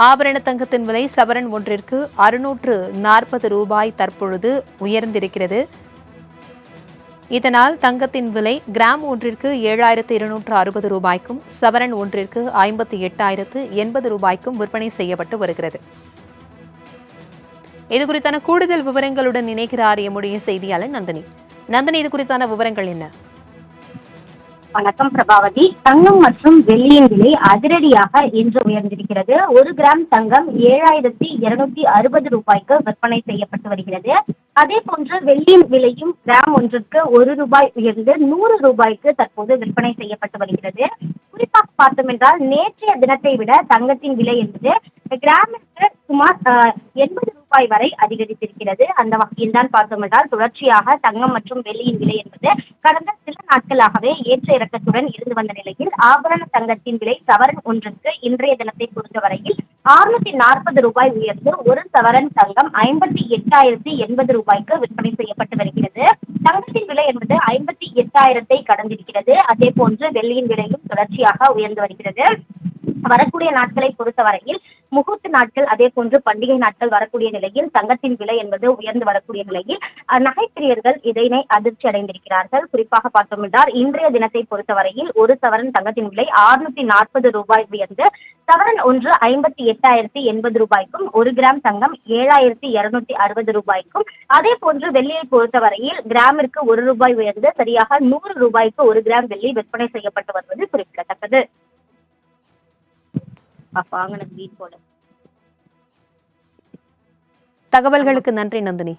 ஆபரண தங்கத்தின் விலை சவரன் ஒன்றிற்கு 640 ரூபாய் தற்பொழுது உயர்ந்திருக்கிறது. இதனால் தங்கத்தின் விலை கிராம் ஒன்றிற்கு 7,260 ரூபாய்க்கும் சவரன் ஒன்றிற்கு 58,080 ரூபாய்க்கும் விற்பனை செய்யப்பட்டு வருகிறது. இதுகுறித்தான கூடுதல் விவரங்களுடன் இணைகிறார் எம்முடைய செய்தியாளர் நந்தினி. நந்தினி, இது குறித்தான விவரங்கள் என்ன? வணக்கம் பிரபாவதி. தங்கம் மற்றும் வெள்ளியின் விலை அதிரடியாக இன்று உயர்ந்திருக்கிறது. 1 கிராம் தங்கம் 7,260 ரூபாய்க்கு விற்பனை செய்யப்பட்டு வருகிறது. அதே போன்று வெள்ளியின் விலையும் கிராம் ஒன்றுக்கு 1 ரூபாய் உயர்ந்து 100 ரூபாய்க்கு தற்போது விற்பனை செய்யப்பட்டு வருகிறது. குறிப்பாக பார்த்தோம் என்றால் நேற்றைய தினத்தை விட தங்கத்தின் விலை என்பது கிராமிற்கு சுமார் 80 ரூபாய் வரை அதிகரித்திருக்கிறது. அந்த வகையில் தான் பார்த்தோம் என்றால் தொடர்ச்சியாக தங்கம் மற்றும் வெள்ளியின் விலை என்பது கடந்த சில நாட்களாகவே ஏற்ற இறக்கத்துடன் இருந்து வந்த நிலையில் ஆபரண தங்கத்தின் விலை சவரன் ஒன்றுக்கு இன்றைய தினத்தை பொறுத்தவரையில் 640 ரூபாய் உயர்ந்து 1 சவரன் தங்கம் 58,080 ரூபாய்க்கு விற்பனை செய்யப்பட்டு வருகிறது. தங்கத்தின் விலை என்பது 58,000 கடந்திருக்கிறது. அதே போன்று வெள்ளியின் விலையும் தொடர்ச்சியாக உயர்ந்து வருகிறது. வரக்கூடிய நாட்களை பொறுத்தவரையில் முகூர்த்த நாட்கள் அதே போன்று பண்டிகை நாட்கள் வரக்கூடிய நிலையில் தங்கத்தின் விலை என்பது உயர்ந்து வரக்கூடிய நிலையில் நகைப்பிரியர்கள் இதனை அதிர்ச்சி அடைந்திருக்கிறார்கள். குறிப்பாக பார்த்தோம் என்றால் இன்றைய தினத்தை பொறுத்தவரையில் 1 சவரன் தங்கத்தின் விலை 640 ரூபாய் உயர்ந்து சவரன் ஒன்று 58,080 ரூபாய்க்கும் 1 கிராம் தங்கம் 7,260 ரூபாய்க்கும் அதே போன்று வெள்ளியை பொறுத்தவரையில் கிராமிற்கு 1 ரூபாய் உயர்ந்து சரியாக 100 ரூபாய்க்கு 1 கிராம் வெள்ளி விற்பனை செய்யப்பட்டு வருவது குறிப்பிடத்தக்கது. தகவல்களுக்கு நன்றி நந்தினி.